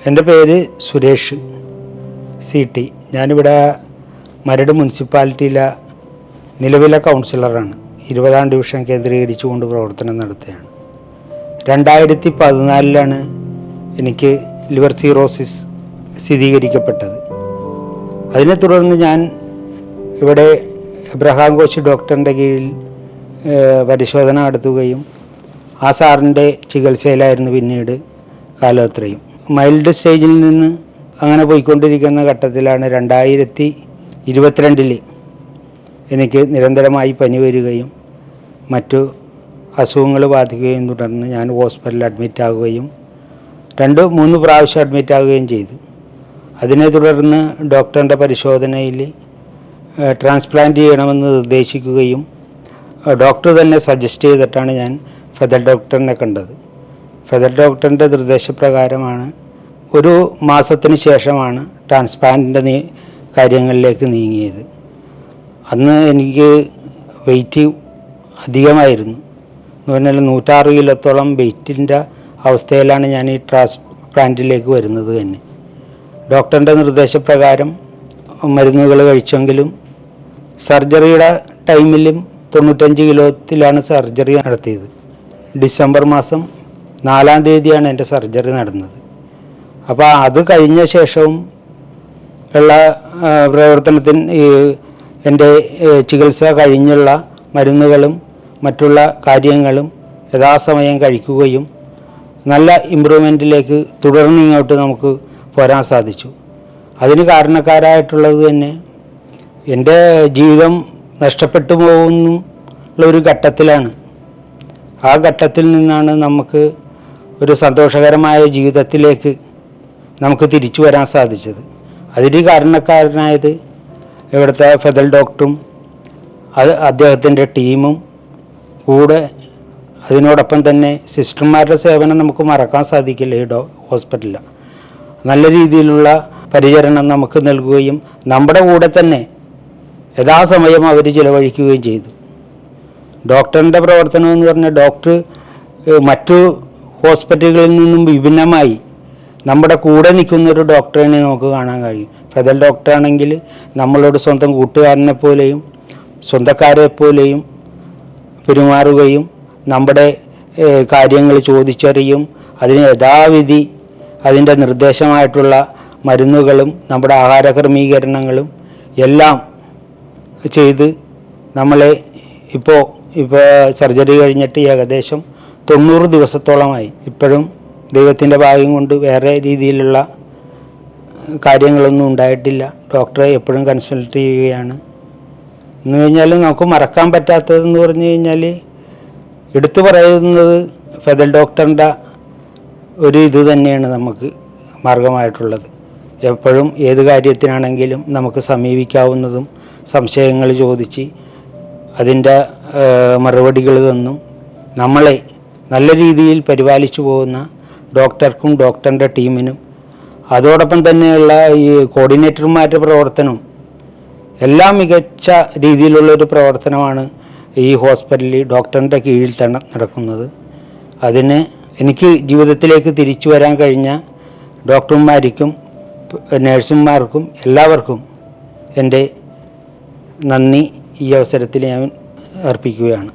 എൻ്റെ പേര് സുരേഷ് CT. ഞാനിവിടെ മരട് മുനിസിപ്പാലിറ്റിയിലെ നിലവിലെ കൗൺസിലറാണ്. 20-ാം ഡിവിഷൻ കേന്ദ്രീകരിച്ചുകൊണ്ട് പ്രവർത്തനം നടത്തുകയാണ്. 2014 എനിക്ക് ലിവർ സിറോസിസ് സ്ഥിരീകരിക്കപ്പെട്ടത്. അതിനെ തുടർന്ന് ഞാൻ ഇവിടെ എബ്രഹാം കോച്ച് ഡോക്ടറിൻ്റെ കീഴിൽ പരിശോധന നടത്തുകയും ആ സാറിൻ്റെ ചികിത്സയിലായിരുന്നു പിന്നീട് കാലത്രയും. മൈൽഡ് സ്റ്റേജിൽ നിന്ന് അങ്ങനെ പോയിക്കൊണ്ടിരിക്കുന്ന ഘട്ടത്തിലാണ് 2022 എനിക്ക് നിരന്തരമായി പനി വരികയും മറ്റു അസുഖങ്ങൾ ബാധിക്കുകയും തുടർന്ന് ഞാൻ ഹോസ്പിറ്റലിൽ അഡ്മിറ്റാകുകയും 2-3 പ്രാവശ്യം അഡ്മിറ്റാകുകയും ചെയ്തു. അതിനെ തുടർന്ന് ഡോക്ടറിൻ്റെ പരിശോധനയിൽ ട്രാൻസ്പ്ലാന്റ് ചെയ്യണമെന്ന് നിർദ്ദേശിക്കുകയും ഡോക്ടർ തന്നെ സജസ്റ്റ് ചെയ്തിട്ടാണ് ഞാൻ ഫെദർ ഡോക്ടറിനെ കണ്ടത്. ഫെദർ ഡോക്ടറിൻ്റെ നിർദ്ദേശപ്രകാരമാണ് 1 മാസത്തിന് ശേഷമാണ് ട്രാൻസ്പ്ലാന്റിൻ്റെ കാര്യങ്ങളിലേക്ക് നീങ്ങിയത്. അന്ന് എനിക്ക് വെയിറ്റ് അധികമായിരുന്നു. എന്ന് പറഞ്ഞാൽ 106 കിലോത്തോളം വെയിറ്റിൻ്റെ അവസ്ഥയിലാണ് ഞാൻ ഈ ട്രാൻസ്പ്ലാന്റിലേക്ക് വരുന്നത് തന്നെ. ഡോക്ടറിൻ്റെ നിർദ്ദേശപ്രകാരം മരുന്നുകൾ കഴിച്ചെങ്കിലും സർജറിയുടെ ടൈമിലും 95 കിലോത്തിലാണ് സർജറി നടത്തിയത്. ഡിസംബർ മാസം 4-ാം തീയതിയാണ് എൻ്റെ സർജറി നടന്നത്. അപ്പോൾ അത് കഴിഞ്ഞ ശേഷവും ഉള്ള പ്രവർത്തനത്തിന് എൻ്റെ ചികിത്സ കഴിഞ്ഞുള്ള മരുന്നുകളും മറ്റുള്ള കാര്യങ്ങളും യഥാസമയം കഴിക്കുകയും നല്ല ഇമ്പ്രൂവ്മെൻറ്റിലേക്ക് തുടർന്ന് ഇങ്ങോട്ട് നമുക്ക് പോരാൻ സാധിച്ചു. അതിന് കാരണക്കാരായിട്ടുള്ളത് തന്നെ എൻ്റെ ജീവിതം നഷ്ടപ്പെട്ടു പോകുന്നുള്ള ഘട്ടത്തിലാണ്. ആ ഘട്ടത്തിൽ നിന്നാണ് നമുക്ക് ഒരു സന്തോഷകരമായ ജീവിതത്തിലേക്ക് നമുക്ക് തിരിച്ചു വരാൻ സാധിച്ചത്. അതിന് കാരണക്കാരനായത് ഇവിടുത്തെ ഫെദർ ഡോക്ടറും അദ്ദേഹത്തിൻ്റെ ടീമും കൂടെ അതിനോടൊപ്പം തന്നെ സിസ്റ്റർമാരുടെ സേവനം നമുക്ക് മറക്കാൻ സാധിക്കില്ല. ഈ ഹോസ്പിറ്റലിൽ നല്ല രീതിയിലുള്ള പരിചരണം നമുക്ക് നൽകുകയും നമ്മുടെ കൂടെ തന്നെ യഥാസമയം അവർ ചിലവഴിക്കുകയും ചെയ്തു. ഡോക്ടറിൻ്റെ പ്രവർത്തനം എന്ന് പറഞ്ഞാൽ ഡോക്ടർ മറ്റു ഹോസ്പിറ്റലുകളിൽ നിന്നും വിഭിന്നമായി നമ്മുടെ കൂടെ നിൽക്കുന്നൊരു ഡോക്ടറിനെ നമുക്ക് കാണാൻ കഴിയും. ഫെദർ ഡോക്ടറാണെങ്കിൽ നമ്മളോട് സ്വന്തം കൂട്ടുകാരനെ പോലെയും സ്വന്തക്കാരെ പോലെയും പെരുമാറുകയും നമ്മുടെ കാര്യങ്ങൾ ചോദിച്ചറിയും അതിന് യഥാവിധി അതിൻ്റെ നിർദ്ദേശമായിട്ടുള്ള മരുന്നുകളും നമ്മുടെ ആഹാര ക്രമീകരണങ്ങളും എല്ലാം ചെയ്ത് നമ്മളെ ഇപ്പോൾ സർജറി കഴിഞ്ഞിട്ട് ഏകദേശം 90 ദിവസത്തോളമായി. ഇപ്പോഴും ദൈവത്തിൻ്റെ ഭാഗ്യം കൊണ്ട് വേറെ രീതിയിലുള്ള കാര്യങ്ങളൊന്നും ഉണ്ടായിട്ടില്ല. ഡോക്ടറെ എപ്പോഴും കൺസൾട്ട് ചെയ്യുകയാണ്. എന്ന് കഴിഞ്ഞാൽ നമുക്ക് മറക്കാൻ പറ്റാത്തതെന്ന് പറഞ്ഞു കഴിഞ്ഞാൽ എടുത്തു പറയുന്നത് ഫെദർ ഡോക്ടറിൻ്റെ ഒരു ഇത് തന്നെയാണ് നമുക്ക് മാർഗമായിട്ടുള്ളത്. എപ്പോഴും ഏത് കാര്യത്തിനാണെങ്കിലും നമുക്ക് സമീപിക്കാവുന്നതും സംശയങ്ങൾ ചോദിച്ച് അതിൻ്റെ മറുപടികൾ തന്നും നമ്മളെ നല്ല രീതിയിൽ പരിപാലിച്ചു പോകുന്ന ഡോക്ടർക്കും ഡോക്ടറിൻ്റെ ടീമിനും അതോടൊപ്പം തന്നെയുള്ള ഈ കോർഡിനേറ്റർമാരുടെ പ്രവർത്തനവും എല്ലാം മികച്ച രീതിയിലുള്ളൊരു പ്രവർത്തനമാണ് ഈ ഹോസ്പിറ്റലിൽ ഡോക്ടറിൻ്റെ കീഴിൽ തന്നെ നടക്കുന്നത്. അതിന് എനിക്ക് ജീവിതത്തിലേക്ക് തിരിച്ചു വരാൻ കഴിഞ്ഞ ഡോക്ടർമാർക്കും നഴ്സുമാർക്കും എല്ലാവർക്കും എൻ്റെ നന്ദി ഈ അവസരത്തിൽ ഞാൻ അർപ്പിക്കുകയാണ്.